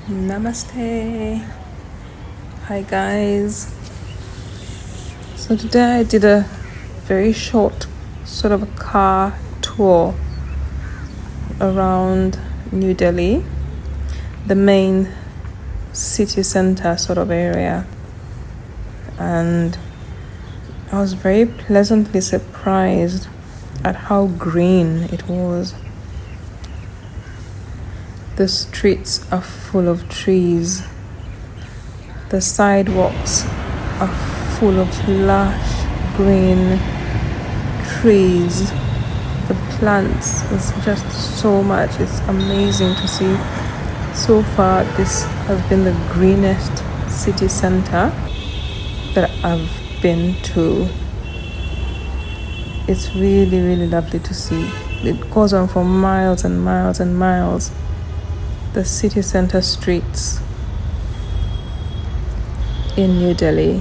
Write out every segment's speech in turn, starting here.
Namaste. Hi guys. So today I did a very short sort of a car tour around New Delhi, the main city center sort of area, and I was very pleasantly surprised at how green it was. The streets are full of trees. The sidewalks are full of lush green trees. The plants is just so much. It's amazing to see. So far, this has been the greenest city center that I've been to. It's really, really lovely to see. It goes on for miles and miles and miles. The city center streets in New Delhi.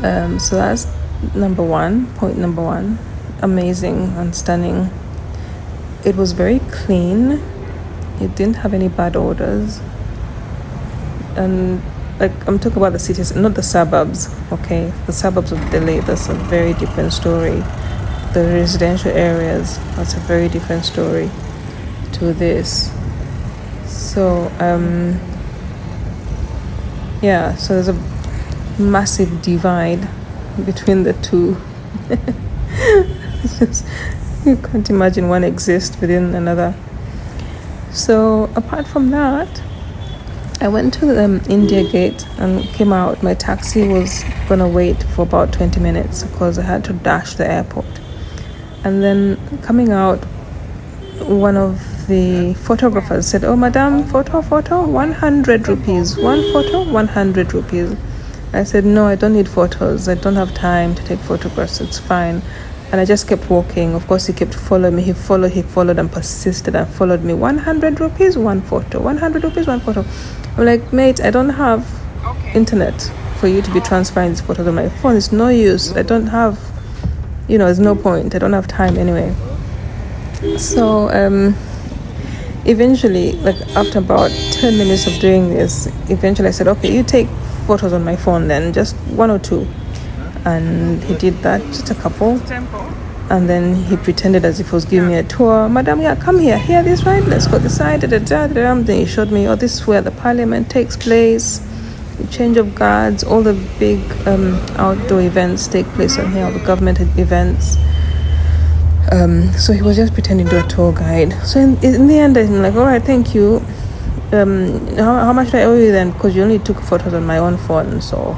So that's point number one. Amazing and stunning. It was very clean. It didn't have any bad odors. And I'm talking about the cities, not the suburbs, okay? The suburbs of Delhi, that's a very different story. The residential areas, that's a very different story to this. So, so there's a massive divide between the two. You can't imagine one exists within another. So, apart from that, I went to the India Gate and came out. My taxi was gonna wait for about 20 minutes because I had to dash the airport. And then coming out, one of the photographers said, "Oh, madam, photo, 100 rupees. One photo, 100 rupees." I said, "No, I don't need photos. I don't have time to take photographs. It's fine." And I just kept walking. Of course, he kept following me. He followed and persisted and followed me. 100 rupees, one photo. 100 rupees, one photo. I'm like, "Mate, I don't have internet for you to be transferring these photos on my phone. It's no use. I don't have, there's no point. I don't have time anyway." So, eventually, after about 10 minutes of doing this, eventually I said, "Okay, you take photos on my phone then, just one or two." And he did that, just a couple. And then he pretended as if he was giving me a tour. "Madam, yeah, come here. Here, this right? Let's go this side." Then he showed me, "Oh, this is where the parliament takes place. The change of guards, all the big outdoor events take place on here, all the government events." So he was just pretending to be a tour guide. So in the end, I'm like, "All right, thank you. How much do I owe you then? Because you only took photos on my own phone." So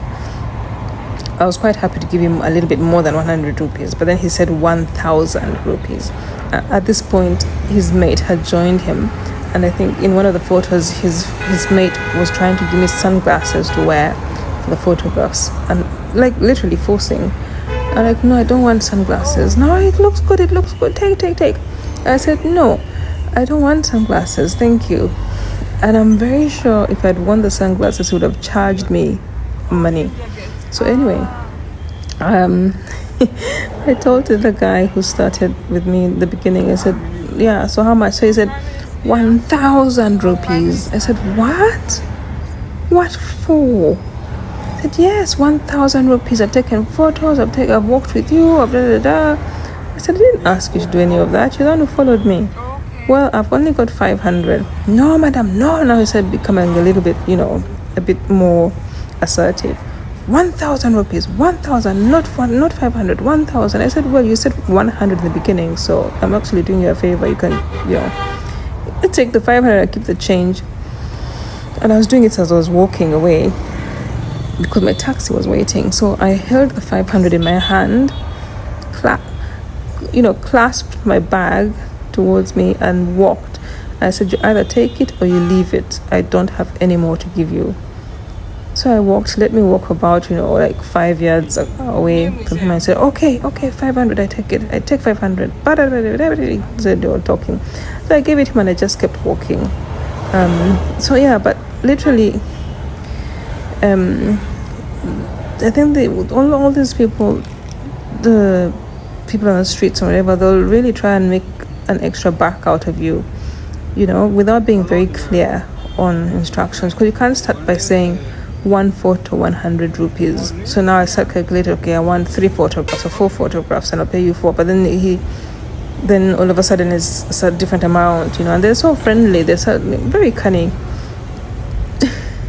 I was quite happy to give him a little bit more than 100 rupees. But then he said 1,000 rupees. At this point, his mate had joined him. And I think in one of the photos, his mate was trying to give me sunglasses to wear for the photographs. And literally forcing. I'm like, "No, I don't want sunglasses." "No, it looks good. Take. I said, "No, I don't want sunglasses. Thank you." And I'm very sure if I'd worn the sunglasses, he would have charged me money. So anyway, I told the guy who started with me in the beginning, I said, "Yeah, so how much?" So he said, 1,000 rupees. I said, "What? What for?" I said, "Yes, 1,000 rupees. I've taken photos, I've walked with you, I've I said, "I didn't ask you to do any of that. You're the one who followed me." "Well, I've only got 500. "No, madam, no." Now he said, becoming a little bit, a bit more assertive. 1,000 rupees, 1,000, not 500, 1,000. I said, "Well, you said 100 in the beginning, so I'm actually doing you a favor. You can, take the 500 and keep the change." And I was doing it as I was walking away because my taxi was waiting. So I held the 500 in my hand, clasped my bag towards me and walked. I said, "You either take it or you leave it. I don't have any more to give you." So I walked, let me walk about, 5 yards away from him. I said, okay, 500, I take it. I take 500. Said they were talking. So I gave it him and I just kept walking. But literally, I think all these people, the people on the streets or whatever, they'll really try and make an extra buck out of you, without being very clear on instructions, because you can't start by saying one photo 100 rupees. So now I start calculating, okay, I want 3 photographs or 4 photographs, and I'll pay you 4. But then all of a sudden it's a different amount, and they're so friendly, they're so very cunning.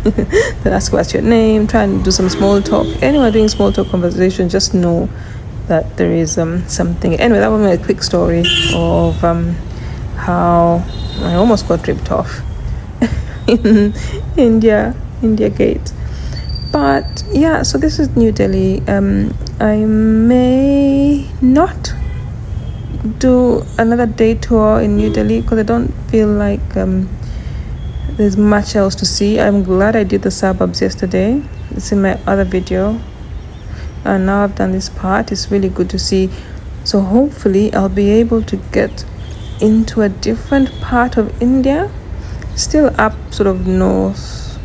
They ask what's your name, try and do some small talk. Anyone doing small talk conversation, just know that there is something. Anyway, that was my quick story of how I almost got ripped off in India Gate. But yeah, so this is New Delhi. I may not do another day tour in New Delhi because I don't feel like there's much else to see. I'm glad I did the suburbs yesterday. It's in my other video, and now I've done this part. It's really good to see. So hopefully I'll be able to get into a different part of India, still up sort of northwest.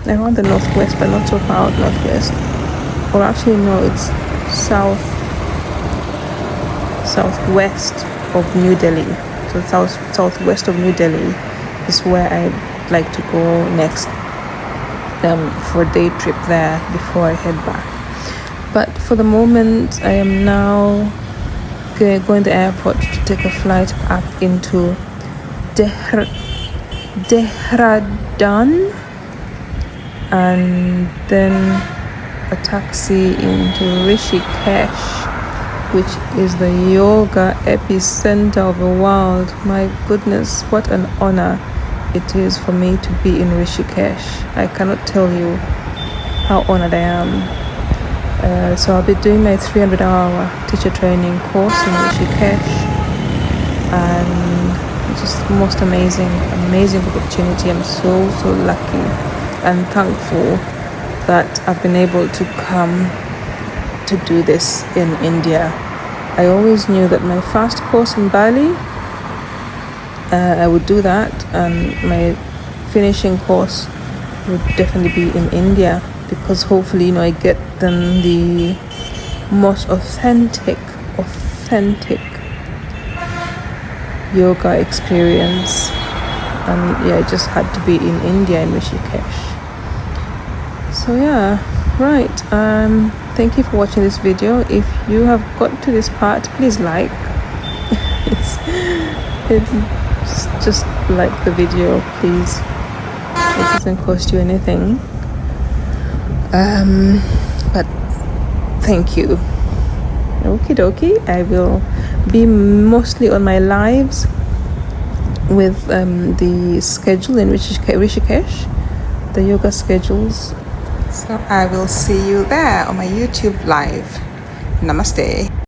I want the northwest, but not so far out northwest. Or actually no, it's southwest of New Delhi. So southwest of New Delhi is where I'd like to go next, for a day trip there before I head back. But for the moment, I am now going to the airport to take a flight up into Dehradun, and then a taxi into Rishikesh, which is the yoga epicenter of the world. My goodness, what an honor it is for me to be in Rishikesh. I cannot tell you how honored I am. So I'll be doing my 300-hour teacher training course in Rishikesh, and just most amazing opportunity. I'm so lucky and thankful that I've been able to come to do this in India. I always knew that my first course in Bali, I would do that, and my finishing course would definitely be in India, because hopefully I get then the most authentic yoga experience. And yeah, I just had to be in India, in Rishikesh. So yeah, right, thank you for watching this video. If you have got to this part, please like. Just like the video, please. It doesn't cost you anything. But thank you. Okie dokie. I will be mostly on my lives with the schedule in Rishikesh, the yoga schedules. So I will see you there on my YouTube live. Namaste.